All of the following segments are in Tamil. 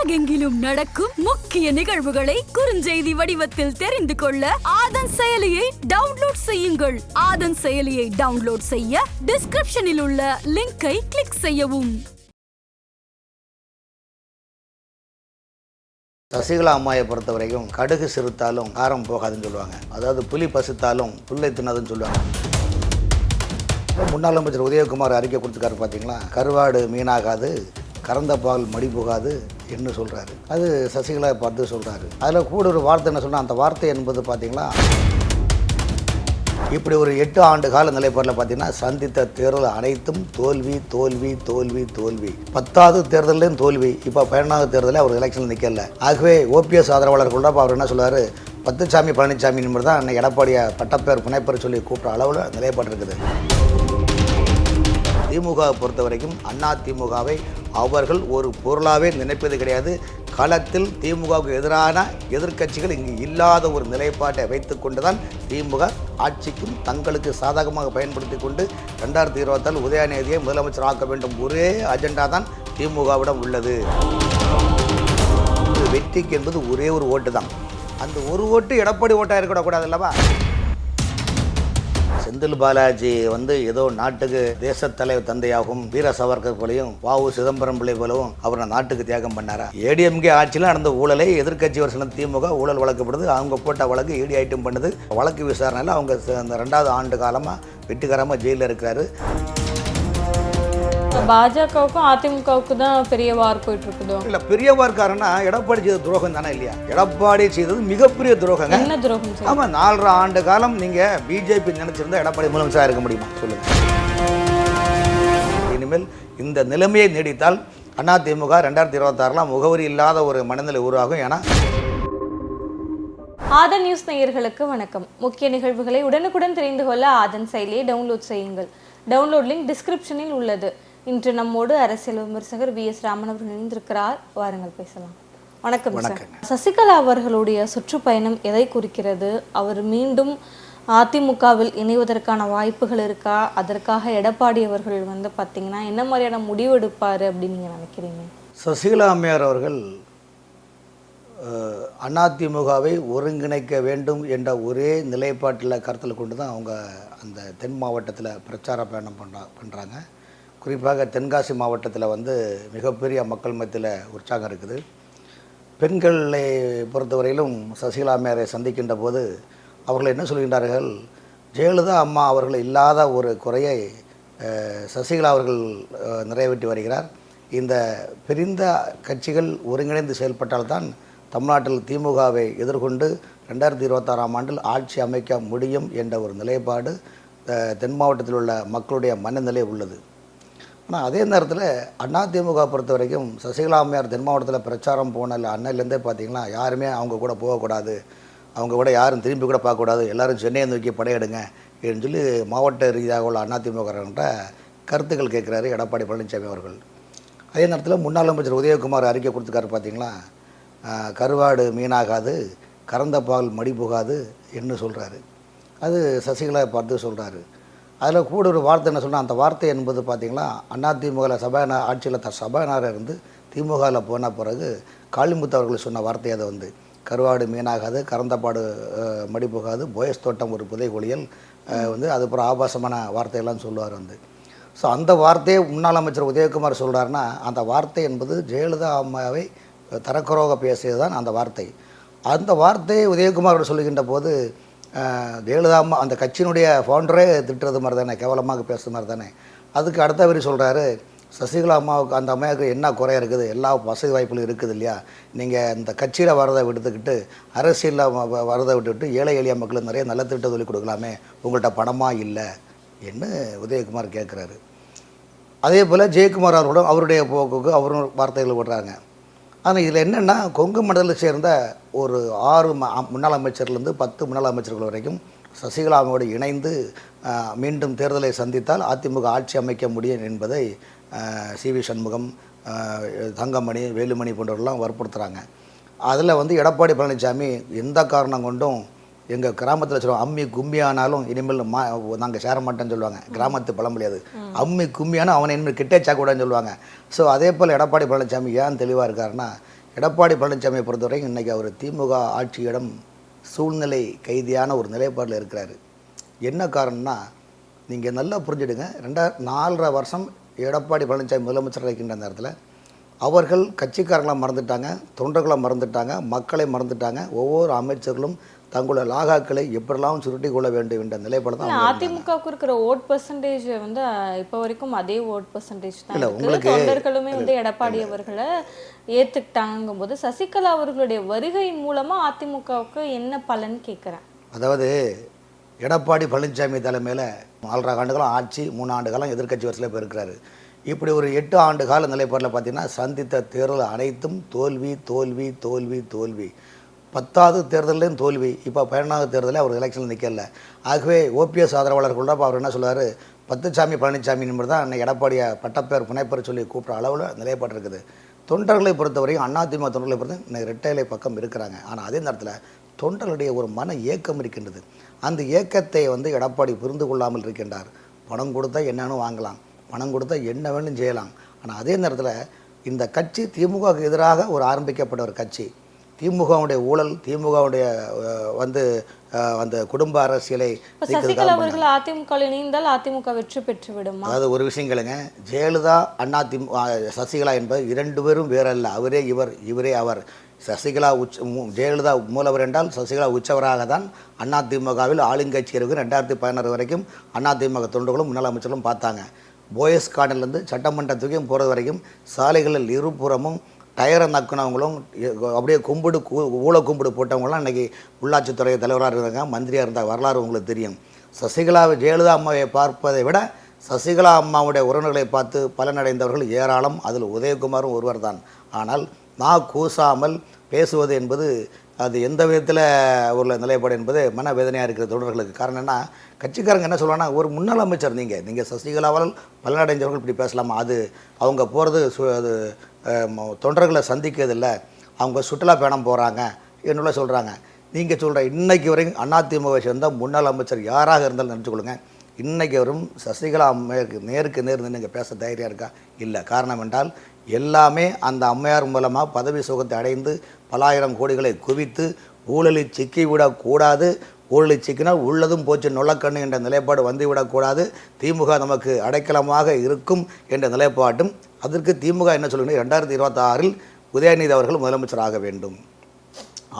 உலகெங்கிலும் நடக்கும் முக்கிய நிகழ்வுகளை குறுஞ்செய்தி வடிவத்தில் தெரிந்து கொள்ள ஆதன் செயலியை டவுன்லோட் செய்யுங்கள். ஆதன் செயலியை டவுன்லோட் செய்ய டிஸ்கிரிப்ஷனில் உள்ள லிங்கை கிளிக் செய்யவும். சசிகலா அம்மாவை பொறுத்த வரைக்கும் கடுகு சிறுத்தாலும் காரம் போகாதுன்னு சொல்லுவாங்க. அதாவது புலி பசித்தாலும் புல்லை தின்னதுன்னு சொல்லுவாங்க. முன்னாள் அமைச்சர் உதயகுமார் அறிக்கை கொடுத்துருக்காரு பார்த்தீங்களா, கருவாடு மீனாகாது, கறந்த பால் மடி போகாது என்று சொல்கிறாரு. அது சசிகலா பார்த்து சொல்கிறாரு. அதில் கூட ஒரு வார்த்தை என்ன சொன்னால், அந்த வார்த்தை என்பது பார்த்தீங்களா, இப்படி ஒரு 8 ஆண்டு கால நிலைப்பாட்டில் பார்த்தீங்கன்னா சந்தித்த தேர்தல் அனைத்தும் தோல்வி தோல்வி தோல்வி தோல்வி. 10வது தேர்தலையும் தோல்வி. இப்போ 12வது தேர்தலில் அவர் எலெக்ஷனில் நிற்கல. ஆகவே ஓபிஎஸ் ஆதரவாளர்களோட அவர் என்ன சொல்லுவார், பத்துசாமி பழனிசாமி என்பது தான் அன்னை எடப்பாடியை பட்டப்பேர் புனைப்பேர் சொல்லி கூப்பிட்ற அளவில் நிலைப்பாடு இருக்குது. திமுகவை பொறுத்த வரைக்கும் அண்ணா திமுகவை அவர்கள் ஒரு பொருளாகவே நினைப்பது கிடையாது. களத்தில் திமுகவுக்கு எதிரான எதிர்க்கட்சிகள் இங்கு இல்லாத ஒரு நிலைப்பாட்டை வைத்துக்கொண்டு தான் திமுக ஆட்சிக்கும் தங்களுக்கு சாதகமாக பயன்படுத்தி கொண்டு 2024 உதயநிதியை முதலமைச்சர் ஆக்க வேண்டும் ஒரே அஜெண்டா தான் திமுகவிடம் உள்ளது. வெற்றிக்கு என்பது ஒரே ஒரு ஓட்டு தான். அந்த ஒரு ஓட்டு எடப்பாடி ஓட்டாக இருக்கக்கூடாது அல்லவா? செந்தில் பாலாஜி ஏதோ நாட்டுக்கு தேச தலைவர் தந்தையாகவும் வீர சவர்கர் போலையும் வாவு சிதம்பரம் பிள்ளை போலவும் அவரை நாட்டுக்கு தியாகம் பண்ணாரா? ஏடிஎம்கே ஆட்சியில் நடந்த ஊழலை எதிர்க்கட்சி வருஷம் திமுக ஊழல் வழக்கப்படுது. அவங்க போட்ட வழக்கு ஈடி ஐட்டம் பண்ணுது. வழக்கு விசாரணையில் அவங்க அந்த 2வது ஆண்டு காலமாக வெற்றிகரமாக ஜெயிலில் இருக்கிறாரு. பாஜகவுக்கும் அதிமுகவுக்கும் தான் பெரிய வார் போயிட்டு இருக்குதோ? இல்லை, பெரிய வார்க்காரன்னா எடப்பாடி செய்த துரோகம் தானே இல்லையா? எடப்பாடி செய்தது மிகப்பெரிய துரோகம். என்ன துரோகம்? ஆமாம், 4.5 ஆண்டு காலம் நீங்கள் பிஜேபி நினைச்சிருந்தா எடப்பாடி முதலமைச்சராக இருக்க முடியுமா சொல்லுங்க? இனிமேல் இந்த நிலைமையை நீடித்தால் அதிமுக 2026 முகவரி இல்லாத ஒரு மனநிலை உருவாகும். ஏன்னா ஆதன் நியூஸ் நேயர்களுக்கு வணக்கம். முக்கிய நிகழ்வுகளை உடனுக்குடன் தெரிந்து கொள்ள ஆதன் செயலியை டவுன்லோட் செய்யுங்கள். டவுன்லோட் லிங்க் டிஸ்கிரிப்ஷனில் உள்ளது. இன்று நம்மோடு அரசியல் விமர்சகர் VS ராமன் அவர்கள் இணைந்திருக்கிறார். வாருங்கள் பேசலாம். வணக்கம் சார். சசிகலா அவர்களுடைய சுற்றுப்பயணம் எதை குறிக்கிறது? அவர் மீண்டும் அதிமுகவில் இணைவதற்கான வாய்ப்புகள் இருக்கா? அதற்காக எடப்பாடி அவர்கள் பார்த்தீங்கன்னா என்ன மாதிரியான முடிவு எடுப்பார் அப்படின்னு நீங்கள் நினைக்கிறீங்க? சசிகலா அம்மையார் அவர்கள் அதிமுகவை ஒருங்கிணைக்க வேண்டும் என்ற ஒரே நிலைப்பாட்டில் கருத்தில் கொண்டு தான் அவங்க அந்த தென் மாவட்டத்தில் பிரச்சார பயணம் பண்ணுறாங்க. குறிப்பாக தென்காசி மாவட்டத்தில் மிகப்பெரிய மக்கள் மத்தியில் உற்சாகம் இருக்குது. பெண்களை பொறுத்தவரையிலும் சசிகலா அம்மையாரை சந்திக்கின்ற போது அவர்கள் என்ன சொல்கின்றார்கள், ஜெயலலிதா அம்மா அவர்கள் இல்லாத ஒரு குறையை சசிகலா அவர்கள் நிறைவேற்றி வருகிறார். இந்த பிரிந்த கட்சிகள் ஒருங்கிணைந்து செயல்பட்டால்தான் தமிழ்நாட்டில் திமுகவை எதிர்கொண்டு 2026 ஆண்டில் ஆட்சி அமைக்க முடியும் என்ற ஒரு நிலைப்பாடு தென் மாவட்டத்தில் உள்ள மக்களுடைய மனநிலை உள்ளது. ஆனால் அதே நேரத்தில் அதிமுக பொறுத்த வரைக்கும் சசிகலா அம்மையார் தென் மாவட்டத்தில் பிரச்சாரம் போன அன்னையிலேருந்தே பார்த்திங்கன்னா யாருமே அவங்க கூட போகக்கூடாது, அவங்க கூட யாரும் திரும்பி கூட பார்க்கக்கூடாது, எல்லோரும் சென்னையை நோக்கி படையெடுங்க அப்படின்னு சொல்லி மாவட்ட ரீதியாக உள்ள அதிமுகன்ற கருத்துக்கள் கேட்குறாரு எடப்பாடி பழனிசாமி அவர்கள். அதே நேரத்தில் முன்னாள் அமைச்சர் உதயகுமார் அறிக்கை கொடுத்துருக்காரு பார்த்தீங்களா, கருவாடு மீனாகாது, கறந்த பால் மடி போகாது என்று சொல்கிறாரு. அது சசிகலா பார்த்து சொல்கிறாரு. அதில் கூட ஒரு வார்த்தை என்ன சொன்னால், அந்த வார்த்தை என்பது பார்த்திங்களா, அதிமுகவில் ஆட்சியில் சபாநாயகர் இருந்து திமுகவில் போன பிறகு காளிமுத்து அவர்கள் சொன்ன வார்த்தை. அதை கருவாடு மீனாகாது, கறந்தப்பாடு மடி போகாது, போயஸ் தோட்டம் ஒரு புதை ஒளியல் அதுக்கப்புறம் ஆபாசமான வார்த்தையெல்லாம் சொல்லுவார். ஸோ அந்த வார்த்தையை முன்னாள் அமைச்சர் உதயகுமார் சொல்கிறாருன்னா, அந்த வார்த்தை என்பது ஜெயலலிதா அம்மாவை தரக்குறவாக பேசியது தான் அந்த வார்த்தை. அந்த வார்த்தையை உதயகுமார் சொல்லுகின்ற போது ஜெயலலிதா அம்மா அந்த கட்சியினுடைய ஃபவுண்டரே திட்டுறது மாதிரி தானே, கேவலமாக பேசுகிற மாதிரி தானே. அதுக்கு அடுத்த வரி சொல்கிறாரு, சசிகலா அம்மாவுக்கு அந்த அம்மாவுக்கு என்ன குறை இருக்குது, எல்லா வசதி வாய்ப்புகளும் இருக்குது இல்லையா, நீங்கள் இந்த கட்சியில் வரதை விடுத்துக்கிட்டு அரசியலில் வரதை விட்டுவிட்டு ஏழை எளிய மக்களுக்கு நிறைய நல்ல திட்டம் சொல்லி கொடுக்கலாமே, உங்கள்கிட்ட பணமாக இல்லை என்று உதயகுமார் கேட்குறாரு. அதே போல் ஜெயக்குமார் அவர்களும் அவருடைய போக்குக்கு அவரும் வார்த்தைகள் விடுறாங்க. ஆனால் இதில் என்னென்னா, கொங்கு மண்டலத்தை சேர்ந்த ஒரு 6 முன்னாள் அமைச்சர்லேருந்து 10 முன்னாள் அமைச்சர்கள் வரைக்கும் சசிகலாவோடு இணைந்து மீண்டும் தேர்தலை சந்தித்தால் அதிமுக ஆட்சி அமைக்க முடியும் என்பதை CV சண்முகம், தங்கமணி, வேலுமணி போன்றவர்கள்லாம் வற்புறுத்துகிறாங்க. அதில் எடப்பாடி பழனிசாமி எந்த காரணம் கொண்டும் எங்கள் கிராமத்தில் சொல்லுவாங்க, அம்மி கும்மி ஆனாலும் இனிமேல் நாங்கள் சேர மாட்டேன்னு சொல்லுவாங்க. கிராமத்து பழமொழி அது. அம்மி கும்மியானா அவனை இனிமேல் கிட்டே சாக்கூடாதுன்னு சொல்லுவாங்க. ஸோ அதே போல் எடப்பாடி பழனிசாமி ஏன் தெளிவாக இருக்காருன்னா, எடப்பாடி பழனிசாமியை பொறுத்தவரைக்கும் இன்றைக்கி அவர் திமுக ஆட்சியிடம் சூழ்நிலை கைதியான ஒரு நிலைப்பாடில் இருக்கிறாரு. என்ன காரணம்னா, நீங்கள் நல்லா புரிஞ்சுடுங்க, 4.5 வருஷம் எடப்பாடி பழனிசாமி முதலமைச்சராக இருக்கின்ற நேரத்தில் அவர்கள் கட்சிக்காரங்களை மறந்துட்டாங்க, தொண்டர்களை மறந்துட்டாங்க, மக்களை மறந்துட்டாங்க. ஒவ்வொரு அமைச்சர்களும் தங்களோட லாகாக்களை எப்படிலாம் சுருட்டி கொள்ள வேண்டும் என்ற நிலைப்பாடு தான். அதிமுகவுக்கு இருக்கிற ஓட் பெர்சன்டேஜ் வந்து இப்போ வரைக்கும் அதே ஓட் பெர்சன்டேஜ் தான். இல்லை, உங்களுக்கு தொண்டர்களுமே வந்து எடப்பாடி அவர்களை ஏற்றுக்கிட்டாங்கும் போது சசிகலா அவர்களுடைய வருகையின் மூலமாக அதிமுகவுக்கு என்ன பலன் கேட்குறேன். அதாவது எடப்பாடி பழனிசாமி தலைமையில் 4.5 ஆண்டு காலம் ஆட்சி, 3 ஆண்டு காலம் எதிர்க்கட்சி வரிசையில் போயிருக்கிறாரு. இப்படி ஒரு 8 ஆண்டு கால நிலைப்பாட்டில் பார்த்தீங்கன்னா சந்தித்த தேர்தல் அனைத்தும் தோல்வி தோல்வி தோல்வி தோல்வி. 10வது தேர்தலையும் தோல்வி. இப்போ 11வது தேர்தலில் அவர் எலெக்ஷனில் நிற்கல. ஆகவே ஓபிஎஸ் ஆதரவாளர்கள் கூட அவர் என்ன சொல்லுவார், பத்துசாமி பழனிசாமி என்பது தான் அன்னை எடப்பாடியை பட்டப்பேர் புனைப்பேர் சொல்லி கூப்பிட்ற அளவில் நிலைப்பாடு இருக்குது. தொண்டர்களை பொறுத்தவரையும் அதிமுக தொண்டர்களை பொறுத்த இன்னைக்கு இரட்டைலை பக்கம் இருக்கிறாங்க. ஆனால் அதே நேரத்தில் தொண்டர்களுடைய ஒரு மன ஏக்கம் இருக்கின்றது. அந்த ஏக்கத்தை வந்து எடப்பாடி புரிந்து கொள்ளாமல் இருக்கின்றார். பணம் கொடுத்தா என்னன்னு வாங்கலாம், பணம் கொடுத்தா என்ன வேணும் செய்யலாம். ஆனால் அதே நேரத்தில் இந்த கட்சி திமுகவுக்கு எதிராக ஒரு ஆரம்பிக்கப்பட்ட ஒரு கட்சி. திமுகவுடைய ஊழல், திமுகவுடைய வந்து அந்த குடும்ப அரசியலை சசிகலா அவர்கள் அதிமுக இணைந்தால் அதிமுக வெற்றி பெற்று விடும். அதாவது ஒரு விஷயங்களுங்க, ஜெயலலிதா அதிமுக சசிகலா என்பது 2 பேரும் வேறல்ல. அவரே இவர், இவரே அவர். சசிகலா ஜெயலலிதா மூலவர் என்றால் சசிகலா உச்சவராக தான் அதிமுகவில் ஆளுங்கட்சி இருக்கு. 2016 வரைக்கும் அதிமுக தொண்டர்களும் முன்னாள் அமைச்சர்களும் பார்த்தாங்க. போயஸ் கார்டன்லேருந்து சட்டமன்றத்துக்கும் போகிறது வரைக்கும் சாலைகளில் இருபுறமும் டயரை நக்குனவங்களும் அப்படியே கும்பிடு ஊழ கும்பிடு போட்டவங்களாம் இன்றைக்கி உள்ளாட்சித்துறை தலைவராக இருந்தாங்க, மந்திரியாக இருந்த வரலாறு உங்களுக்கு தெரியும். சசிகலாவை ஜெயலலிதா அம்மாவை பார்ப்பதை விட சசிகலா அம்மாவுடைய உறவினர்களை பார்த்து பலனடைந்தவர்கள் ஏராளம். அதில் உதயகுமாரும் ஒருவர் தான். ஆனால் நான் கூசாமல் பேசுவது என்பது அது எந்த விதத்தில் உள்ள நிலைப்பாடு என்பது மனவேதனையாக இருக்கிற தொடர்களுக்கு. காரணம் என்ன, கட்சிக்காரங்க என்ன சொல்லுவாங்கன்னா, ஒரு முன்னாள் அமைச்சர் நீங்கள் சசிகலாவால் பலனடைஞ்சவர்கள் இப்படி பேசலாமா? அது அவங்க போகிறது அது தொண்டர்களை சந்திக்கிறதில்லை, அவங்க சுற்றுலா பயணம் போகிறாங்க என்னுள்ள சொல்கிறாங்க. நீங்கள் சொல்கிற இன்றைக்கு வரைக்கும் அதிமுகவை சேர்ந்த முன்னாள் அமைச்சர் யாராக இருந்தாலும் நினச்சிக்கொள்ளுங்க, இன்றைக்கு வரும் சசிகலா அம்மையாருக்கு நேருக்கு நேர் நீங்கள் பேச தைரியம் இருக்கா? இல்லை. காரணம் என்றால் எல்லாமே அந்த அம்மையார் மூலமாக பதவி சுகத்தை அடைந்து பல ஆயிரம் கோடிகளை குவித்து ஊழலில் சிக்கிவிடக்கூடாது. ஊழலில் சிக்கினால் உள்ளதும் போச்சு நொல்லக்கண்ணு என்ற நிலைப்பாடு வந்துவிடக்கூடாது. திமுக நமக்கு அடைக்கலமாக இருக்கும் என்ற நிலைப்பாட்டும். அதற்கு திமுக என்ன சொல்லுங்கள், 2026 உதயநிதி அவர்கள் முதலமைச்சர் ஆக வேண்டும்.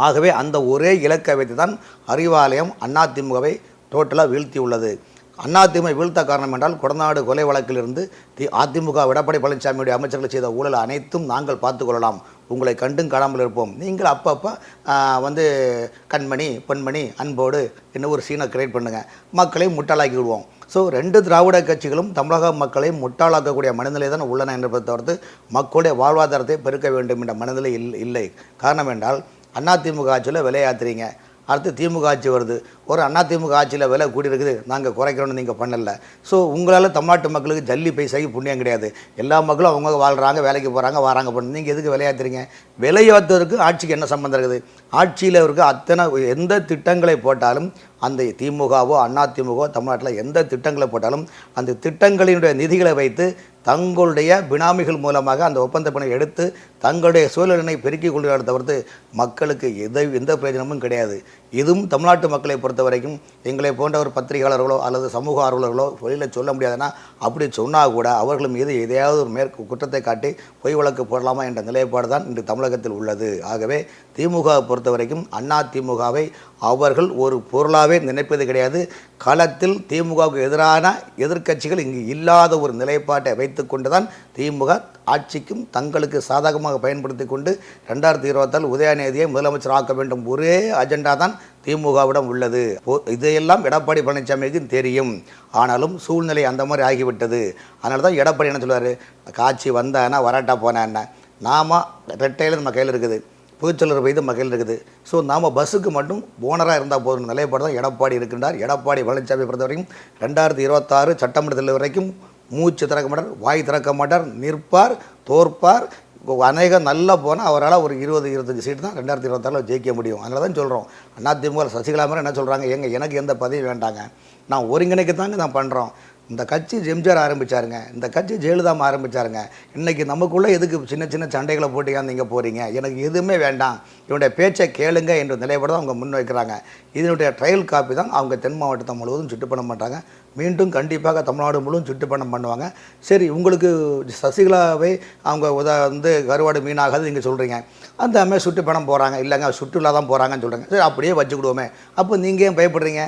ஆகவே அந்த ஒரே இலக்கை வைத்து தான் அறிவாலயம் அதிமுகவை டோட்டலாக வீழ்த்தியுள்ளது. அதிமுக வீழ்த்த காரணம் என்றால் கொடநாடு கொலை வழக்கிலிருந்து அதிமுக எடப்பாடி பழனிசாமியுடைய அமைச்சர்கள் செய்த ஊழல் அனைத்தும் நாங்கள் பார்த்துக்கொள்ளலாம், உங்களை கண்டும் காணாமல் இருப்போம், நீங்கள் அப்பப்போ வந்து கண்மணி பொன்மணி அன்போடு என்ன ஒரு சீனை கிரியேட் பண்ணுங்கள், மக்களை முட்டாளாக்கி விடுவோம். ஸோ 2 திராவிட கட்சிகளும் தமிழக மக்களை முட்டாளாக்கக்கூடிய மனநிலை தான் உள்ளன என்பதை தவிர்த்து மக்களுடைய வாழ்வாதாரத்தை பெருக்க வேண்டும் என்ற மனநிலை இல்லை. காரணம் என்றால் அதிமுக ஆட்சியில் விலையாத்துறீங்க, அடுத்து திமுக ஆட்சி வருது, ஒரு அதிமுக ஆட்சியில் விலை கூடி இருக்குது, நாங்கள் குறைக்கிறோன்னு நீங்கள் பண்ணலை. ஸோ உங்களால் தமிழ்நாட்டு மக்களுக்கு ஜல்லி பைசாக்கு புண்ணியம் கிடையாது. எல்லா மக்களும் அவங்க வாழ்கிறாங்க, வேலைக்கு போகிறாங்க, வராங்க பண்ணு. நீங்கள் எதுக்கு விலையாத்துறீங்க? விலையாத்துறதுக்கு ஆட்சிக்கு என்ன சம்பந்தம் இருக்குது? ஆட்சியில் இருக்க அத்தனை எந்த திட்டங்களை போட்டாலும் அந்த திமுகவோ அதிமுகவோ தமிழ்நாட்டில் எந்த திட்டங்களை போட்டாலும் அந்த திட்டங்களினுடைய நிதிகளை வைத்து தங்களுடைய பினாமிகள் மூலமாக அந்த ஒப்பந்த பணம் எடுத்து தங்களுடைய சூழலினை பெருக்கிக் கொள்கிறத தவிர்த்து மக்களுக்கு எந்த பிரயோஜனமும் கிடையாது. இதுவும் தமிழ்நாட்டு மக்களை பொறுத்த வரைக்கும் எங்களை போன்ற ஒரு பத்திரிகையாளர்களோ அல்லது சமூக ஆர்வலர்களோ வெளியில் சொல்ல முடியாதுன்னா, அப்படி சொன்னால் கூட அவர்கள் மீது எதையாவது ஒரு குற்றத்தை காட்டி பொய் வழக்கு போடலாமா என்ற நிலைப்பாடு தான் இன்று தமிழகத்தில் உள்ளது. ஆகவே திமுகவை பொறுத்த வரைக்கும் அதிமுகவை அவர்கள் ஒரு பொருளாகவே நினைப்பது கிடையாது. களத்தில் திமுகவுக்கு எதிரான எதிர்க்கட்சிகள் இங்கு இல்லாத ஒரு நிலைப்பாட்டை வைத்து கொண்டு தான் திமுக ஆட்சிக்கும் தங்களுக்கு சாதகமாக பயன்படுத்தி கொண்டு 2026 உதயநிதியை முதலமைச்சர் ஆக்க வேண்டும் ஒரே அஜெண்டா தான் திமுகவிடம் உள்ளது. இதையெல்லாம் எடப்பாடி பழனிசாமிக்கு தெரியும். ஆனாலும் சூழ்நிலை அந்த மாதிரி ஆகிவிட்டது. அதனால தான் எடப்பாடி என்ன சொல்லுவார், காட்சி வந்தான்னா வராட்டா போனா நாம ரெட்டையில் நம்ம கையில் இருக்குது, புதுச்செல்லூர் வயது மகையில் இருக்குது. ஸோ நாம் பஸ்ஸுக்கு மட்டும் ஓனராக இருந்தால் போதும் நிலைப்பாடு தான் எடப்பாடி இருக்கின்றார். எடப்பாடி பழனிசாமி பொறுத்த வரைக்கும் 2026 சட்டமன்றத்தில் வரைக்கும் மூச்சு திறக்க மாட்டார், வாய் திறக்க மாட்டார், நிற்பார், தோற்பார். அநேகம் நல்லா போனால் அவரால் ஒரு 20-25 சீட்டு தான் 2026 ஜெயிக்க முடியும். அதனால தான் சொல்கிறோம், அதிமுக சசிகலா மாதிரி என்ன சொல்கிறாங்க, எனக்கு எந்த பதவி வேண்டாங்க, நான் ஒருங்கிணைக்க தாங்க நான் பண்ணுறோம், இந்த கட்சி எம்ஜிஆர் ஆரம்பித்தாருங்க, இந்த கட்சி ஜெயலலிதா ஆரம்பித்தாருங்க. இன்றைக்கி நமக்குள்ளே எதுக்கு சின்ன சின்ன சண்டைகளை போட்டு நீங்கள் போகிறீங்க, எனக்கு எதுவுமே வேண்டாம், இவனுடைய பேச்சை கேளுங்க என்ற நிலைப்பாடு தான் அவங்க முன்வைக்கிறாங்க. இதனுடைய ட்ரையல் காப்பி தான் அவங்க தென் மாவட்டத்தை முழுவதும் சுற்றுப்பயணம் பண்ணுறாங்க. மீண்டும் கண்டிப்பாக தமிழ்நாடு முழுவதும் சுற்றுப்பயணம் பண்ணுவாங்க. சரி, உங்களுக்கு சசிகலாவை அவங்க வந்து கருவாடு மீனாகாது நீங்கள் சொல்கிறீங்க, அந்த அம்மையை சுற்றுப்பயணம் போகிறாங்க, இல்லைங்க சுற்றுலா தான் போகிறாங்கன்னு சொல்கிறாங்க. சரி, அப்படியே வச்சுக்கிடுவோமே. அப்போ நீங்கள் ஏன் பயப்படுறீங்க?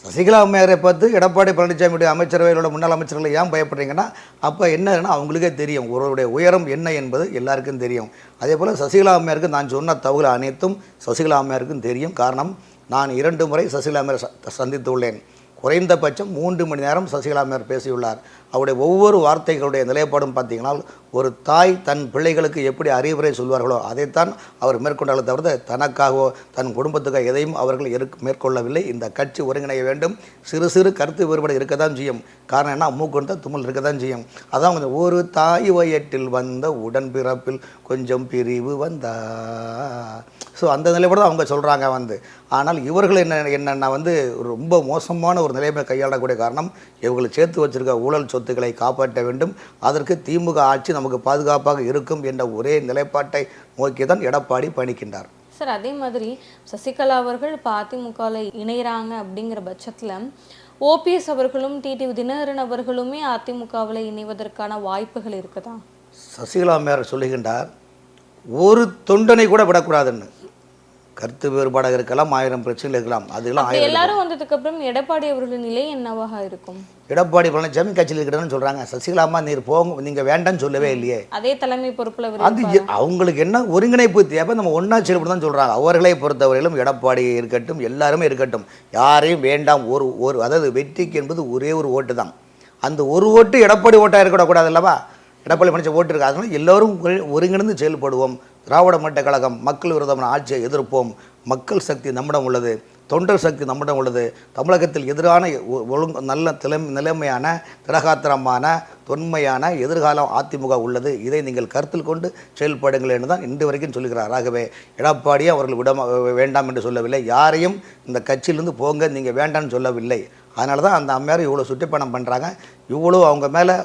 சசிகலா அம்மையாரை பார்த்து எடப்பாடி பழனிசாமியுடைய அமைச்சரவைகளோட முன்னாள் அமைச்சர்களை ஏன் பயப்படுறீங்கன்னா, அப்போ என்னன்னா அவங்களுக்கே தெரியும் ஒருவருடைய உயரம் என்ன என்பது எல்லாருக்கும் தெரியும். அதே போல் சசிகலா அம்மையாருக்கு நான் சொன்ன தகவல் அனைத்தும் சசிகலா அம்மையாருக்கும் தெரியும். காரணம், நான் 2 முறை சசிகலா அம்மையாரை சந்தித்துள்ளேன். குறைந்தபட்சம் 3 மணி நேரம் சசிகலா அம்மையார் பேசியுள்ளார். அவருடைய ஒவ்வொரு வார்த்தைகளுடைய நிலைப்பாடும் பார்த்தீங்கன்னா, ஒரு தாய் தன் பிள்ளைகளுக்கு எப்படி அறிவுரை சொல்வார்களோ அதைத்தான் அவர் மேற்கொண்டாலே தவிர தனக்காகவோ தன் குடும்பத்துக்காக எதையும் அவர்கள் மேற்கொள்ளவில்லை. இந்த கட்சி ஒருங்கிணைய வேண்டும். சிறு சிறு கருத்து வேறுபாடு இருக்க தான் செய்யும். காரணம் என்ன, மூக்கு தும்மல் இருக்க தான் செய்யும். அதான் கொஞ்சம் ஒரு தாய் வயிற்றில் வந்த உடன்பிறப்பில் கொஞ்சம் பிரிவு வந்தா. ஸோ அந்த நிலைப்பாடு தான் அவங்க சொல்கிறாங்க வந்து. ஆனால் இவர்கள் என்னென்னா வந்து ரொம்ப மோசமான ஒரு நிலைமை கையாளக்கூடிய காரணம், இவங்களை சேர்த்து வச்சிருக்க ஊழல் சொத்துக்களை காப்பாற்ற வேண்டும். அதற்கு திமுக ஆட்சி நமக்கு பாதுகாப்பாக இருக்கும் என்ற ஒரே நிலைப்பாட்டை நோக்கி தான் எடப்பாடி பயணிக்கின்றார். சார், அதே மாதிரி சசிகலா அவர்கள் இப்போ அதிமுகவில் இணைகிறாங்க அப்படிங்கிற பட்சத்தில் ஓபிஎஸ் அவர்களும் டிடிவி தினகரன் அவர்களுமே அதிமுகவில் இணைவதற்கான வாய்ப்புகள் இருக்குதா? சசிகலா அம்மையார் சொல்லுகின்றார், ஒரு தொண்டனை கூட விடக்கூடாதுன்னு. கருத்து வேறுபாடாக இருக்கலாம், 1000 பிரச்சனைகள் இருக்கலாம், அதெல்லாம் எல்லாரும் வந்ததுக்கு அப்புறம் எடப்பாடி அவர்களின் நிலை என்னவாக இருக்கும்? எடப்பாடி பழனிசாமி கட்சியில் இருக்கிறன்னு சொல்றாங்க. சசிகலா அம்மா நீர் போங்க, நீங்க வேண்டான்னு சொல்லவே இல்லையே. அதே தலைமை பொறுப்புல அது அவங்களுக்கு என்ன ஒருங்கிணைப்பு தேவை, நம்ம ஒன்னா செயல்பட தான் சொல்றாங்க. அவர்களை பொறுத்தவரையிலும் எடப்பாடி இருக்கட்டும், எல்லாருமே இருக்கட்டும், யாரையும் வேண்டாம். ஒரு அதாவது வெற்றிக்கு என்பது ஒரே ஒரு ஓட்டு தான். அந்த ஒரு ஓட்டு எடப்பாடி ஓட்டாக இருக்கக்கூடாது அல்லவா? எடப்பாடி பழனிசாமி ஓட்டு இருக்கு. அதனால எல்லோரும் ஒருங்கிணைந்து செயல்படுவோம். திராவிட முன்னேற்ற கழகம் மக்கள் விரோதமான ஆட்சியை எதிர்ப்போம். மக்கள் சக்தி நம்மிடம் உள்ளது, தொண்டர் சக்தி நம்மிடம் உள்ளது. தமிழகத்தில் எதிரான நல்ல நிலைமையான திரகாத்திரமான தொன்மையான எதிர்காலம் அதிமுக உள்ளது. இதை நீங்கள் கருத்தில் கொண்டு செயல்படுங்கள் என்று தான் இன்று வரைக்கும் சொல்லுகிறார். ஆகவே எடப்பாடியை அவர்கள் வேண்டாம் என்று சொல்லவில்லை, யாரையும் இந்த கட்சியிலிருந்து போங்க நீங்கள் வேண்டாம்னு சொல்லவில்லை. அதனால தான் அந்த அம்மையார் இவ்வளோ சுற்றுப்பயணம் பண்ணுறாங்க. இவ்வளோ அவங்க மேலே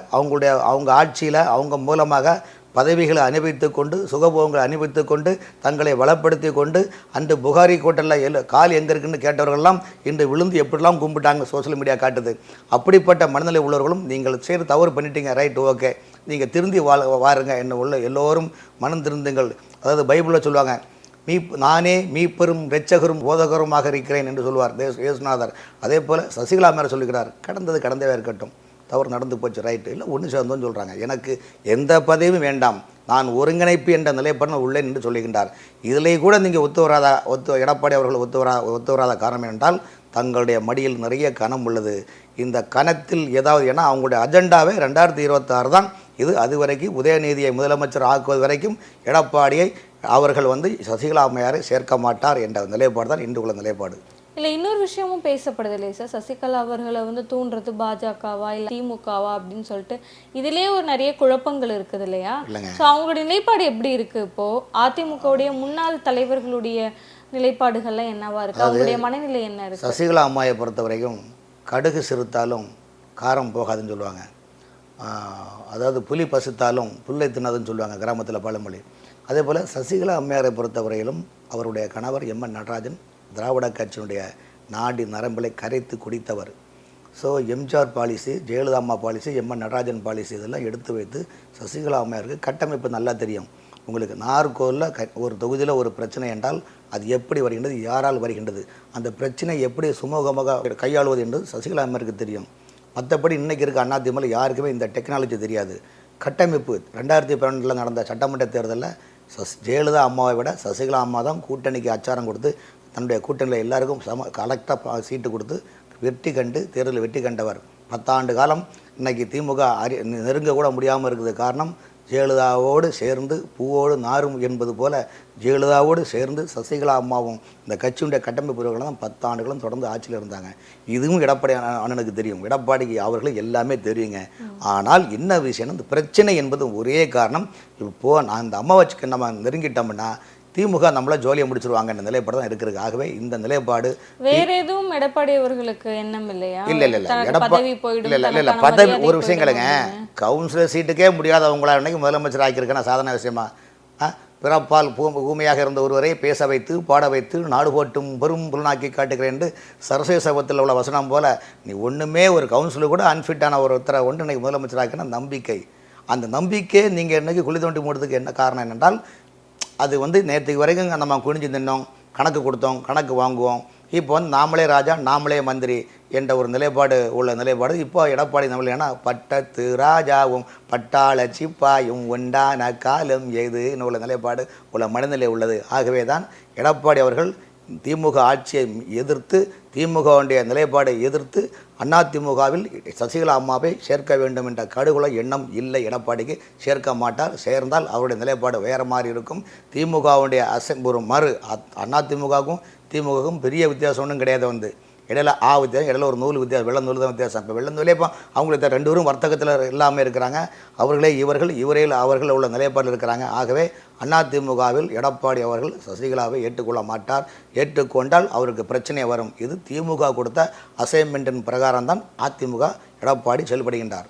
அவங்க ஆட்சியில் அவங்க மூலமாக பதவிகளை அனுபவித்து கொண்டு, சுகபோகங்களை அனுபவித்து கொண்டு, தங்களை வளப்படுத்தி கொண்டு, அன்று புகாரி கோட்டலில் கால் எங்கே இருக்குன்னு கேட்டவர்கள்லாம் இன்று விழுந்து எப்படிலாம் கும்பிட்டாங்க சோசியல் மீடியா காட்டுது. அப்படிப்பட்ட மனநிலை உள்ளவர்களும் நீங்கள் செய்து தவறு பண்ணிட்டீங்க, ரைட், ஓகே, நீங்கள் திருந்தி வாருங்க என்ன உள்ள எல்லோரும் மனம் திருந்துங்கள். அதாவது பைபிளில் சொல்லுவாங்க, நானே மீப்பெரும் இரட்சகரும் போதகருமாக இருக்கிறேன் என்று சொல்வார் இயேசுநாதர். அதே போல் சசிகலா மேலே சொல்லுகிறார், கடந்தவே இருக்கட்டும், தவறு நடந்து போச்சு, ரைட்டு, இல்லை ஒன்று சேர்ந்தோன்னு சொல்கிறாங்க. எனக்கு எந்த பதவியும் வேண்டாம், நான் ஒருங்கிணைப்பு என்ற நிலைப்பாடு உள்ளேன் என்று சொல்லுகின்றார். இதிலே கூட நீங்கள் எடப்பாடி அவர்கள் ஒத்து வராத காரணம் என்றால், தங்களுடைய மடியில் நிறைய கனம் உள்ளது. இந்த கணத்தில் ஏதாவது, ஏன்னா அவங்களுடைய அஜெண்டாவே 2026 தான். இது அதுவரைக்கும் உதயநிதியை முதலமைச்சர் ஆக்குவது வரைக்கும் எடப்பாடியை அவர்கள் சசிகலா அம்மையாரை சேர்க்க மாட்டார் என்ற நிலைப்பாடு தான் இன்று உள்ள நிலைப்பாடு. இல்லை, இன்னொரு விஷயமும் பேசப்படுது இல்லையா சார், சசிகலா அவர்களை தூண்டுறது பாஜகவா இல்லை திமுகவா அப்படின்னு சொல்லிட்டு இதிலே ஒரு நிறைய குழப்பங்கள் இருக்குது இல்லையா? ஸோ அவங்களுடைய நிலைப்பாடு எப்படி இருக்கு? இப்போ அதிமுகவுடைய முன்னாள் தலைவர்களுடைய நிலைப்பாடுகள்லாம் என்னவா இருக்கு? அவங்களுடைய மனநிலை என்ன இருக்கு? சசிகலா அம்மாவை பொறுத்த வரைக்கும் கடுகு சிறுத்தாலும் காரம் போகாதுன்னு சொல்லுவாங்க. அதாவது புலி பசுத்தாலும் புல்லை தின்னதுன்னு சொல்லுவாங்க கிராமத்தில் பழமொழி. அதே போல் சசிகலா அம்மையாரை பொறுத்தவரையிலும் அவருடைய கணவர் எம்என் நடராஜன் திராவிட கட்சியினுடைய நாடி நரம்புகளை கரைத்து குடித்தவர். ஸோ எம்ஜிஆர் பாலிசி, ஜெயலலிதா அம்மா பாலிசி, எம்என் நடராஜன் பாலிசி இதெல்லாம் எடுத்து வைத்து சசிகலா அம்மையாருக்கு கட்டமைப்பு நல்லா தெரியும். உங்களுக்கு நார்கோலில் ஒரு தொகுதியில் ஒரு பிரச்சனை என்றால் அது எப்படி வருகின்றது, யாரால் வருகின்றது, அந்த பிரச்சனை எப்படி சுமூகமாக கையாளுவது என்று சசிகலா அம்மையாருக்கு தெரியும். மற்றபடி இன்றைக்கி இருக்க அதிமுக யாருக்குமே இந்த டெக்னாலஜி தெரியாது. கட்டமைப்பு 2012 நடந்த சட்டமன்ற தேர்தலில் ஜெயலலிதா அம்மாவை விட சசிகலா அம்மா தான் கூட்டணிக்கு அச்சாரம் கொடுத்து தன்னுடைய கூட்டணியில் எல்லாருக்கும் கலெக்டாக சீட்டு கொடுத்து தேர்தலில் வெற்றி கண்டவர். 10 ஆண்டு காலம் இன்றைக்கி திமுக நெருங்க கூட முடியாமல் இருக்குது. காரணம், ஜெயலலிதாவோடு சேர்ந்து பூவோடு நாரும் என்பது போல் ஜெயலலிதாவோடு சேர்ந்து சசிகலா அம்மாவும் இந்த கட்சியுடைய கட்டமைப்புகளை தான் 10 ஆண்டுகளும் தொடர்ந்து ஆட்சியில் இருந்தாங்க. இதுவும் எடப்பாடி அண்ணனுக்கு தெரியும், எடப்பாடிக்கு அவர்களும் எல்லாமே தெரியுங்க. ஆனால் என்ன விஷயம், இந்த பிரச்சனை என்பது ஒரே காரணம், இப்போது நான் இந்த அம்மா வச்சுக்க நம்ம நெருங்கிட்டோம்னா திமுக நம்மள ஜோலியை முடிச்சிருவாங்கன்ற நிலைப்பாடு தான் இருக்கிறது. ஆகவே இந்த நிலைப்பாடு வேற எதுவும் எடப்பாடி அவர்களுக்கு எண்ணம் இல்லையா? இல்ல பதவி போயிடும், இல்ல பதவி ஒரு விஷயங்களுங்க, கவுன்சிலர் சீட்டுக்கே முடியாதவங்களா இன்னைக்கு முதலமைச்சர் ஆக்கியிருக்கேன்னா சாதாரண விஷயமா? பிறப்பால் ஊமையாக இருந்த ஒருவரை பேச வைத்து பாட வைத்து நாடு போட்டும் பெரும் புலனாக்கி காட்டுகிறேன் என்று சரஸ்வதி சபத்தில் உள்ள வசனம் போல நீ ஒன்றுமே ஒரு கவுன்சிலர் கூட அன்ஃபிட்டான ஒருத்தரை ஒன்று இன்னைக்கு முதலமைச்சர் ஆக்கினா நம்பிக்கை. அந்த நம்பிக்கையை நீங்கள் இன்னைக்கு குழி தோண்டி மூடுறதுக்கு என்ன காரணம் என்னென்றால், அது நேற்றுக்கு வரைக்கும் நம்ம குனிஞ்சு நின்னோம், கணக்கு கொடுத்தோம், கணக்கு வாங்குவோம். இப்போ நாமளே ராஜா நாமளே மந்திரி என்ற ஒரு நிலைப்பாடு உள்ள நிலைப்பாடு இப்போ எடப்பாடி நம்மளேனா பட்டத்து ராஜாவும் பட்டாள சிப்பாயும் உண்டான காலம் எதுன்னு உள்ள நிலைப்பாடு உள்ள மனநிலை உள்ளது. ஆகவே தான் எடப்பாடி அவர்கள் திமுக ஆட்சியை எதிர்த்து, திமுகவுடைய நிலைப்பாடை எதிர்த்து அதிமுகவில் சசிகலா அம்மாவை சேர்க்க வேண்டும் என்ற கடுகுல எண்ணம் இல்லை எடப்பாடிக்கு. சேர்க்க மாட்டார். சேர்ந்தால் அவருடைய நிலைப்பாடு வேறு மாதிரி இருக்கும். திமுகவுடைய ஒரு அதிமுகவுக்கும் திமுகவுக்கும் பெரிய வித்தியாசம் ஒன்றும் கிடையாது. இடையில வித்தியாசம், இடையில ஒரு நூல் வித்தியாசம், வெள்ள நூல் தான் வித்தியாசம். இப்போ வெள்ள நூலே இப்போ அவங்களுக்கு 2 பேரும் வர்த்தகத்தில் இல்லாமல் இருக்கிறாங்க. அவர்களே இவரையில் அவர்கள் உள்ள நிலைப்பாடில் இருக்கிறாங்க. ஆகவே அதிமுகவில் எடப்பாடி அவர்கள் சசிகலாவை ஏற்றுக்கொள்ள மாட்டார். ஏற்றுக்கொண்டால் அவருக்கு பிரச்சனை வரும். இது திமுக கொடுத்த அசைன்மெண்ட்டின் பிரகாரம் தான் அதிமுக எடப்பாடி செயல்படுகின்றார்.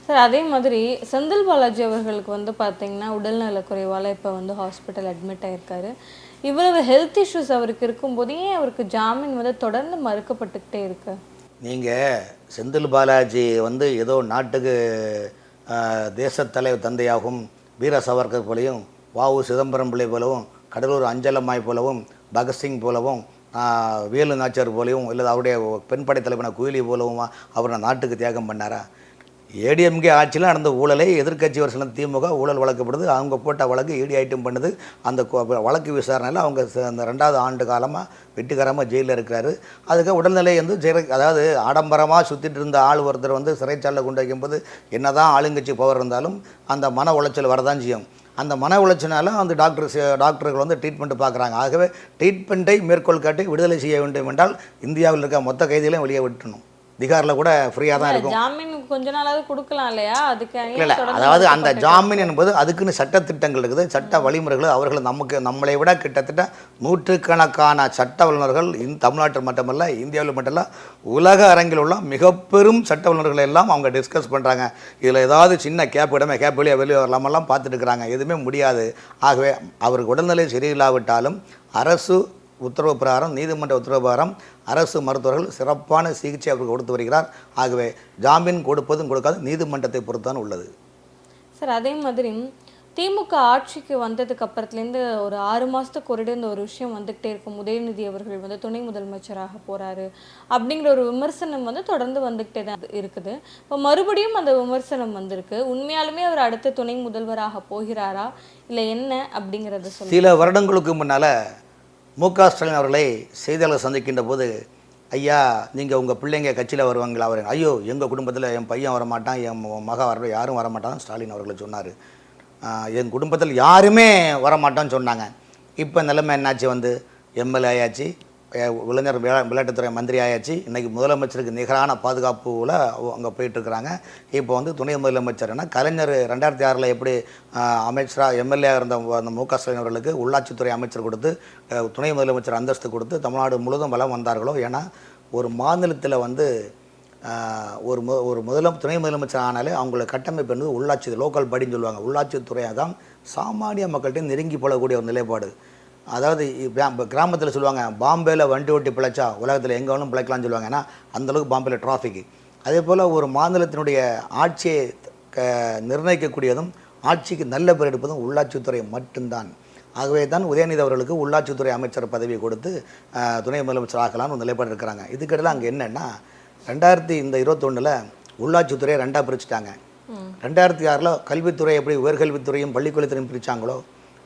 சார், அதே மாதிரி செந்தில் பாலாஜி அவர்களுக்கு பார்த்தீங்கன்னா உடல்நல குறைவால் இப்போ ஹாஸ்பிட்டல் அட்மிட் ஆகியிருக்காரு. இவ்வளவு ஹெல்த் இஷ்யூஸ் அவருக்கு இருக்கும்போது ஏன் அவருக்கு ஜாமீன் தொடர்ந்து மறுக்கப்பட்டுக்கிட்டே இருக்கு? நீங்கள் செந்தில் பாலாஜி ஏதோ நாட்டுக்கு தேசத்தலைவர் தந்தையாகவும் வீர சவர்கர் போலையும் வாவு சிதம்பரம் பிள்ளை போலவும் கடலூர் அஞ்சலம்மாய் போலவும் பகத்சிங் போலவும் வேலு நாச்சியார் போலவும் இல்லை அவருடைய பெண்படை தலைவன குயிலி போலவும் அவர் நாட்டுக்கு தியாகம் பண்ணாரா? ஏடிஎம்கே ஆட்சியில் நடந்த ஊழலை எதிர்க்கட்சி வருஷம் திமுக ஊழல் வழக்கப்படுது. அவங்க போட்ட வழக்கு ED ஐட்டம் பண்ணுது. அந்த வழக்கு விசாரணையில் அவங்க அந்த 2வது ஆண்டு காலமாக வெற்றிகரமாக ஜெயிலில் இருக்கிறாரு. அதுக்கு உடல்நிலை அதாவது ஆடம்பரமாக சுற்றிட்டு இருந்த ஆள் ஒருத்தர் சிறைச்சாலையில் கொண்டு வைக்கும்போது என்ன தான் ஆளுங்கட்சி பவர் இருந்தாலும் அந்த மன உளைச்சல் வரதான் செய்யும். அந்த மன உளைச்சனால அந்த டாக்டர்கள் ட்ரீட்மெண்ட் பார்க்குறாங்க. ஆகவே ட்ரீட்மெண்ட்டை மேற்கோள் காட்டி விடுதலை செய்ய வேண்டும் என்றால் இந்தியாவில் இருக்க மொத்த கைதிகளையும் வெளியே விட்டணும். திகாரில் கூட ஃப்ரீயாக தான் இருக்கும். ஜாமீன் கொஞ்ச நாளாவது கொடுக்கலாம் இல்லையா? அதுக்கு இல்லை, அதாவது அந்த ஜாமீன் என்பது அதுக்குன்னு சட்டத்திட்டங்கள் இருக்குது, சட்ட வழிமுறைகள். அவர்கள் நம்மளை விட கிட்டத்தட்ட 100கணக்கான சட்ட வல்லுநர்கள் தமிழ்நாட்டில் மட்டுமல்ல, இந்தியாவில் மட்டுமல்ல, உலக அரங்கில் உள்ள மிக பெரும் சட்ட வல்லுநர்கள் எல்லாம் அவங்க டிஸ்கஸ் பண்ணுறாங்க. இதில் ஏதாவது சின்ன கேப் வெளியே வரலாமெல்லாம் பார்த்துட்டு இருக்கிறாங்க. எதுவுமே முடியாது. ஆகவே அவருக்கு உடல்நிலை சரியில்லாவிட்டாலும் அரசு உத்தரவு பிரகாரம், நீதிமன்ற உத்தரவு பிரகாரம் அரசு மருத்துவர்கள் சிறப்பான சிகிச்சை அவருக்கு கொடுத்து வருகிறார். ஆகவே ஜாமீன் கொடுப்பதும் கொடுக்காது நீதிமன்றத்தை பொறுத்தான் உள்ளது. சார், அதே மாதிரி திமுக ஆட்சிக்கு வந்ததுக்கு அப்புறத்துலேருந்து ஒரு 6 மாதத்துக்கு ஒரு இந்த ஒரு விஷயம் வந்துக்கிட்டே இருக்கும். உதயநிதி அவர்கள் துணை முதலமைச்சராக போகிறாரு அப்படிங்கிற ஒரு விமர்சனம் தொடர்ந்து வந்துக்கிட்டே தான் இருக்குது. இப்போ மறுபடியும் அந்த விமர்சனம் வந்திருக்கு. உண்மையாலுமே அவர் அடுத்த துணை முதல்வராக போகிறாரா இல்லை என்ன அப்படிங்கிறத சொல்லுங்கள். சில வருடங்களுக்கு முன்னால் மு.க.ஸ்டாலின் அவர்களை செய்தியாளர் சந்திக்கின்ற போது, ஐயா நீங்கள் உங்கள் பிள்ளைங்க கட்சியில் வருவாங்களா? அவர் ஐயோ எங்கள் குடும்பத்தில் என் பையன் வரமாட்டான், என் மக வர யாரும் வரமாட்டான்னு ஸ்டாலின் அவர்களை சொன்னார். என் குடும்பத்தில் யாருமே வரமாட்டான்னு சொன்னாங்க. இப்போ நிலைமை என்னாச்சு? எம்எல்ஏ ஆயாச்சு, இளைஞர் விளையாட்டுத்துறை மந்திரி ஆயாச்சு. இன்றைக்கி முதலமைச்சருக்கு நிகரான பாதுகாப்புல அங்கே போயிட்டுருக்குறாங்க. இப்போ துணை முதலமைச்சர்னா கலைஞர் 2006 எப்படி அமைச்சராக எம்எல்ஏ இருந்த அந்த மு.க.ஸ்டாலின் அவர்களுக்கு உள்ளாட்சித்துறை அமைச்சர் கொடுத்து துணை முதலமைச்சர் அந்தஸ்து கொடுத்து தமிழ்நாடு முழுவதும் வலம் வந்தார்களோ, ஏன்னா ஒரு மாநிலத்தில் ஒரு துணை முதலமைச்சர் ஆனாலே அவங்கள கட்டமைப்பு என்பது உள்ளாட்சி லோக்கல் படின்னு சொல்லுவாங்க. உள்ளாட்சித்துறையாக தான் சாமானிய மக்கள்கிட்ட நெருங்கி போகக்கூடிய ஒரு நிலைப்பாடு. அதாவது கிராமத்தில் சொல்லுவாங்க, பாம்பேயில் வண்டி ஓட்டி பிழைச்சா உலகத்தில் எங்கே வேணும் பிழைக்கலாம்னு சொல்லுவாங்க. ஏன்னா அந்தளவுக்கு பாம்பேயில் டிராஃபிக்கு. அதே போல் ஒரு மாநிலத்தினுடைய ஆட்சியை நிர்ணயிக்கக்கூடியதும் ஆட்சிக்கு நல்ல பேர் எடுப்பதும் உள்ளாட்சித்துறை மட்டும்தான். ஆகவே தான் உதயநிதி அவர்களுக்கு உள்ளாட்சித்துறை அமைச்சர் பதவி கொடுத்து துணை முதலமைச்சர் ஆகலான்னு ஒரு நிலைப்பாடு இருக்கிறாங்க. இதுக்கிடையில் அங்கே என்னென்னா 2021 உள்ளாட்சித்துறையை 2ஆக பிரிச்சுட்டாங்க. 2006 கல்வித்துறை எப்படி உயர்கல்வித்துறையும் பள்ளிக்கல்வித்துறையும் பிரித்தாங்களோ,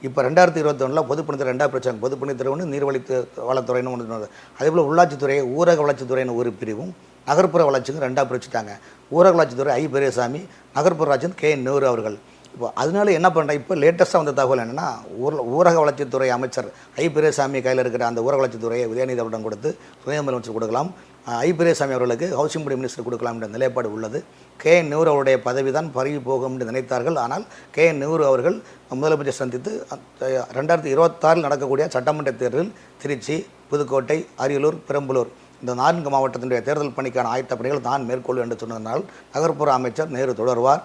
இப்போ 2021 பொதுப்பணித்துறை 2ஆக பிரித்தாங்க. பொதுப்பணித்துறை ஒன்று, நீர்வழி வளத்துறைன்னு ஒன்று. அதேபோல் உள்ளாட்சித்துறையை ஊரக வளர்ச்சித்துறைன்னு ஒரு பிரிவும், நகர்ப்புற வளர்ச்சிக்கும் 2ஆக பிரிச்சுட்டாங்க. ஊரக வளர்ச்சித்துறை ஐ பெரியசாமி, நகர்ப்புற வளர்ச்சி K. நேரு அவர்கள். இப்போ அதனால என்ன பண்ணுறேன், இப்போ லேட்டஸ்ட்டாக வந்த தகவல் என்னென்னா, ஊரக வளர்ச்சித்துறை அமைச்சர் ஐ பெரியசாமி கையில் இருக்கிற அந்த ஊரக வளர்ச்சித்துறையை உதயநிதி அவரிடம் கொடுத்து துணை முதலமைச்சர் கொடுக்கலாம், ஐ பெரியசாமி அவர்களுக்கு ஹவுசிங் போர்டு மினிஸ்டர் கொடுக்கலாம் என்ற நிலைப்பாடு உள்ளது. KN நேரு அவருடைய பதவி தான் பரவி போகும் என்று நினைத்தார்கள். ஆனால் KN நேரு அவர்கள் முதலமைச்சர் சந்தித்து 2026 நடக்கக்கூடிய சட்டமன்ற தேர்தலில் திருச்சி, புதுக்கோட்டை, அரியலூர், பெரம்பலூர் இந்த 4 மாவட்டத்தினுடைய தேர்தல் பணிக்கான ஆயத்த பணிகள் தான் மேற்கொள்ளும் என்று சொன்னதனால் நகர்ப்புற அமைச்சர் நேரு தொடர்வார்.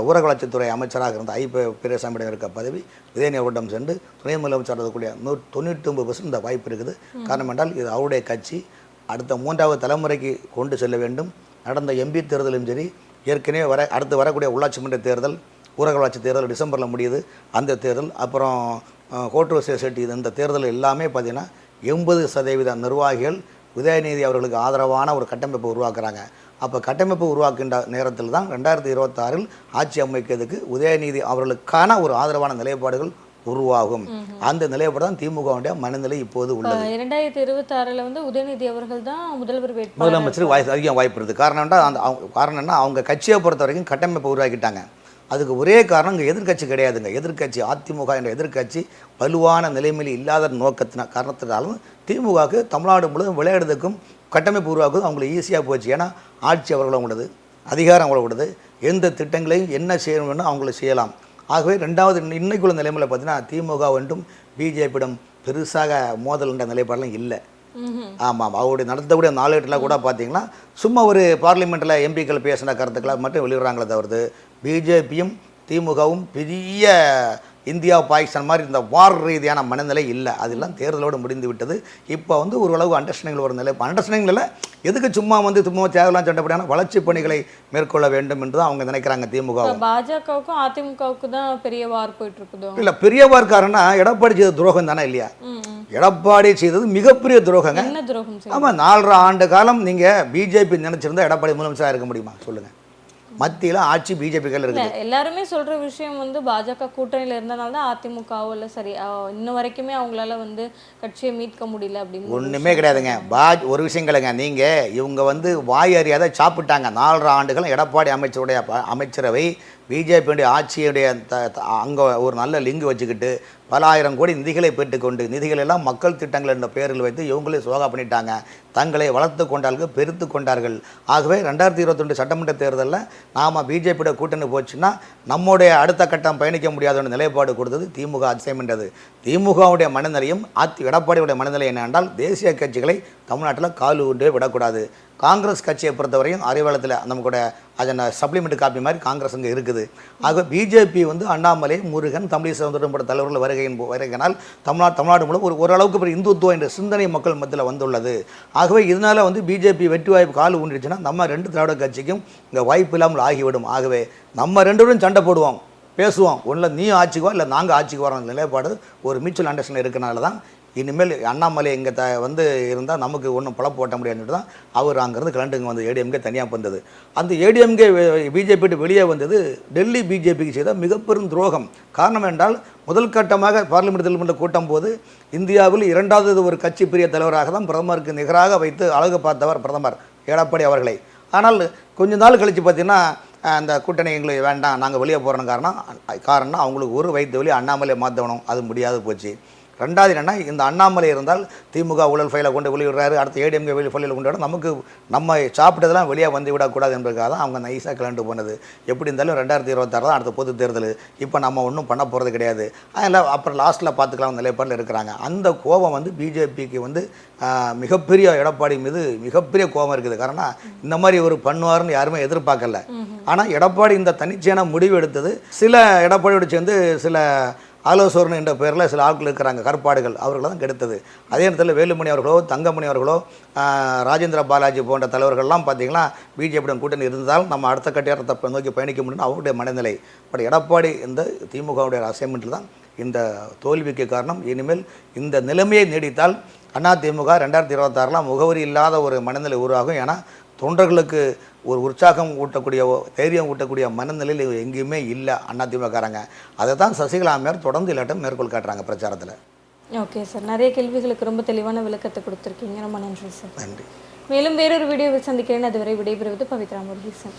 ஊரக வளர்ச்சித்துறை அமைச்சராக இருந்த ஐ பெரியசாமியிடம் இருக்க பதவி உதயநிதி அவரிடம் சென்று துணை முதலமைச்சர் இருக்கக்கூடிய 99% இந்த வாய்ப்பு இருக்குது. காரணம் என்றால் இது அவருடைய கட்சி அடுத்த 3வது தலைமுறைக்கு கொண்டு செல்ல வேண்டும். நடந்த MP தேர்தலும் சரி, ஏற்கனவே அடுத்து வரக்கூடிய உள்ளாட்சி மன்ற தேர்தல், ஊரக வளர்ச்சி தேர்தல் டிசம்பரில் முடியுது, அந்த தேர்தல், அப்புறம் கோட்டூர் சொசைட்டி இந்த தேர்தல் எல்லாமே பார்த்திங்கன்னா 80% நிர்வாகிகள் உதயநிதி அவர்களுக்கு ஆதரவான ஒரு கட்டமைப்பை உருவாக்குறாங்க. அப்போ கட்டமைப்பு உருவாக்கின்ற நேரத்தில் தான் 2026 ஆட்சி அமைக்கிறதுக்கு உதயநிதி அவர்களுக்கான ஒரு ஆதரவான நிலைப்பாடுகள் உருவாகும். அந்த நிலைப்பாடு தான் திமுகவுடைய மனநிலை இப்போது உள்ளது. 2026 வந்து உதயநிதி அவர்கள் தான் முதலமைச்சர் அதிகம் வாய்ப்பு இருக்குது. காரணம்னா அவங்க கட்சியை பொறுத்த வரைக்கும் கட்டமைப்பை உருவாக்கிட்டாங்க. அதுக்கு ஒரே காரணம் இங்கே எதிர்க்கட்சி கிடையாதுங்க. எதிர்க்கட்சி அதிமுக என்ற எதிர்க்கட்சி வலுவான நிலைமையில் இல்லாத காரணத்தினாலும் திமுகவுக்கு தமிழ்நாடு முழுவதும் விளையாடுறதுக்கும் கட்டமைப்பு உருவாக்குவது அவங்களுக்கு ஈஸியாக போச்சு. ஏன்னா ஆட்சி அவர்களும் உள்ளது, அதிகாரம் அவங்கள உள்ளது, எந்த திட்டங்களையும் என்ன செய்யணும்னு அவங்களுக்கு செய்யலாம். ஆகவே ரெண்டாவது இன்னைக்குள்ள நிலைமையில் பார்த்தீங்கன்னா திமுக ஒன்றும் பிஜேபியிடம் பெருசாக மோதல் என்ற நிலைப்பாடெல்லாம் இல்லை. ஆமாம், அவருடைய நடத்தக்கூடிய நாளேட்டில் கூட பார்த்தீங்கன்னா சும்மா ஒரு பார்லிமெண்ட்டில் எம்பிக்கள் பேசின கருத்துக்களை மட்டும் வெளியிடுறாங்களே தவிர்த்து பிஜேபியும் திமுகவும் பெரிய இந்தியா பாகிஸ்தான் மாதிரி இந்த வார் ரீதியான மனநிலை இல்லை. அதெல்லாம் தேர்தலோடு முடிந்து விட்டது. இப்போ வந்து ஓரளவு அண்டர்ஸ்டாண்டிங்கில் ஒரு நிலை, அண்டர்ஸ்டாண்டிங்கில் எதுக்கு சும்மா தேவையெல்லாம் சட்டப்படியான வளர்ச்சி பணிகளை மேற்கொள்ள வேண்டும் என்று தான் அவங்க நினைக்கிறாங்க. திமுக பாஜகவுக்கும் அதிமுகவுக்கும் தான் பெரிய வார் போயிட்டு இருக்குது. இல்லை, பெரிய வார் காரணம்னா எடப்பாடி செய்த துரோகம் தானே இல்லையா? எடப்பாடி செய்தது மிகப்பெரிய துரோகங்க. என்ன துரோகம்? ஆமாம், 4.5 ஆண்டு காலம் நீங்கள் பிஜேபி நினைச்சிருந்தா எடப்பாடி முதலமைச்சராக இருக்க முடியுமா சொல்லுங்கள்? மத்தியில் ஆட்சி பிஜேபி கையில் இருக்குது. எல்லாருமே சொல்ற விஷயம் வந்து பாஜக கூட்டணியில் இருந்தனால தான் அதிமுகவோ இல்லை சரி இன்னும் வரைக்குமே அவங்களால வந்து கட்சியை மீட்க முடியல அப்படின்னு ஒன்றுமே கிடையாதுங்க. ஒரு விஷயம் கிடையாதுங்க. நீங்கள் இவங்க வாய் அறியாத சாப்பிட்டாங்க. 4.5 ஆண்டுகள் எடப்பாடி அமைச்சரவை பிஜேபியுடைய ஆட்சியுடைய அங்கே ஒரு நல்ல லிங்க் வச்சுக்கிட்டு பல ஆயிரம் கோடி நிதிகளை பெற்றுக்கொண்டு நிதிகள் எல்லாம் மக்கள் திட்டங்கள் என்ற பெயரில் வைத்து இவங்களே சோகா பண்ணிட்டாங்க. தங்களை வளர்த்து கொண்டார்கள், பெருத்து கொண்டார்கள். ஆகவே 2022 சட்டமன்ற தேர்தலில் நாம் பிஜேபியோட கூட்டணி போச்சுன்னா நம்முடைய அடுத்த கட்டம் பயணிக்க முடியாத நிலைப்பாடு கொடுத்தது திமுக அசைமென்றது. திமுகவுடைய மனநிலையும் எடப்பாடியுடைய மனநிலை என்னென்றால் தேசிய கட்சிகளை தமிழ்நாட்டில் காலு கொண்டே விடக்கூடாது. காங்கிரஸ் கட்சியை பொறுத்தவரையும் அறிவாளத்தில் நமக்கூட அதன் சப்ளிமெண்ட் காப்பி மாதிரி காங்கிரஸ் அங்கே இருக்குது. ஆக பிஜேபி அண்ணாமலை, முருகன், தமிழிசை சவுந்தரராஜன் தலைவர்கள் வருகையினால் தமிழ்நாடு மூலம் ஓரளவுக்கு பெரிய இந்துத்துவ என்ற சிந்தனை மக்கள் மத்தியில் வந்துள்ளது. ஆகவே இதனால் பிஜேபி வெற்றி வாய்ப்பு கால் ஊன்றிடுச்சுன்னா நம்ம 2 திராவிட கட்சிக்கும் இங்கே வாய்ப்பு இல்லாமல் ஆகிவிடும். ஆகவே நம்ம 2 பேரும் சண்டை போடுவோம், பேசுவோம், ஒன்றில் நீ ஆட்சிக்கு வா இல்லை நாங்கள் ஆட்சிக்கு வரோம் நிலைப்பாடு ஒரு மியூச்சுவல் அண்டர்ஸ்டாண்டிங் இருக்கனால தான் இனிமேல் அண்ணாமலை இங்கே இருந்தால் நமக்கு ஒன்றும் பழப்பு போட்ட முடியாதுன்னு தான் அவர் அங்கேருந்து கிளண்டுங்க ஏடிஎம்கே தனியாக வந்தது. அந்த ஏடிஎம்கே பிஜேபி வெளியே வந்தது டெல்லி பிஜேபிக்கு செய்த மிகப்பெரும் துரோகம். காரணம் என்றால் முதல் கட்டமாக பார்லிமெண்ட் தேர்தல் கூட்டம் போது இந்தியாவில் 2வது ஒரு கட்சி பிரிய தலைவராக தான் பிரதமருக்கு நிகராக வைத்து அழகு பார்த்தவர் பிரதமர் எடப்பாடி அவர்களை. ஆனால் கொஞ்ச நாள் கழித்து பார்த்தீங்கன்னா அந்த கூட்டணி எங்களுக்கு வேண்டாம், நாங்கள் வெளியே போகிறோன்னு காரணம் அவங்களுக்கு ஒரு வயிற்று வெளியே அண்ணாமலை மாற்றணும், அது முடியாது போச்சு. 2வது என்னென்னா இந்த அண்ணாமலை இருந்தால் திமுக ஊழல் ஃபைலை கொண்டு வெளியிடுறாரு, அடுத்து ஏடிஎம்கே ஃபைலில் கொண்டு விட நம்ம சாப்பிட்டதெல்லாம் வெளியே வந்து விடக்கூடாது என்பதுக்காக தான் அவங்க நைஸாக கிளண்டு போனது. எப்படி இருந்தாலும் 2026 தான் அடுத்த பொது தேர்தல். இப்போ நம்ம ஒன்றும் பண்ண போகிறது கிடையாது. அதில் அப்புறம் லாஸ்ட்டில் பார்த்துக்கலாம் நிலைப்பாடில் இருக்கிறாங்க. அந்த கோபம் பிஜேபிக்கு மிகப்பெரிய எடப்பாடி மீது மிகப்பெரிய கோபம் இருக்குது. காரணம் இந்த மாதிரி ஒரு பண்ணுவார்னு யாருமே எதிர்பார்க்கல. ஆனால் எடப்பாடி இந்த தனிச்சையான முடிவு எடுத்தது சில எடப்பாடியோடு சேர்ந்து சில ஆலோசனை என்ற பெயரில் சில ஆட்கள் இருக்கிறாங்க, கற்பாடுகள், அவர்களை தான் கெடுத்தது. அதே நேரத்தில் வேலுமணி அவர்களோ, தங்கமணி அவர்களோ, ராஜேந்திர பாலாஜி போன்ற தலைவர்கள்லாம் பார்த்திங்கன்னா பிஜேபியுடன் கூட்டணி இருந்தால் நம்ம அடுத்த கட்டிடத்தை நோக்கி பயணிக்க முடியும்னு அவருடைய மனநிலை. பட் எடப்பாடி இந்த திமுகவுடைய அசைன்மெண்ட்டில் தான் இந்த தோல்விக்கு காரணம். இனிமேல் இந்த நிலைமையை நீடித்தால் அதிமுக 2026 முகவரி இல்லாத ஒரு மனநிலை உருவாகும். ஏன்னா தொண்டர்களுக்கு ஒரு உற்சாகம் ஊட்டக்கூடிய தைரியம் ஊட்டக்கூடிய மனநிலையில் எங்கேயுமே இல்லை அதிமுககாரங்க. அதை தான் சசிகலா அம்மையார் தொடர்ந்து இல்லாட்டம் மேற்கோள் காட்டுறாங்க பிரச்சாரத்தில். ஓகே சார், நிறைய கேள்விகளுக்கு ரொம்ப தெளிவான விளக்கத்தை கொடுத்துருக்கீங்க, ரொம்ப நன்றி சார். நன்றி. மேலும் வேறொரு வீடியோவில் சந்திக்கிறேன். அதுவரை விடைபெறுவது பவித்ரா முருகேசன்.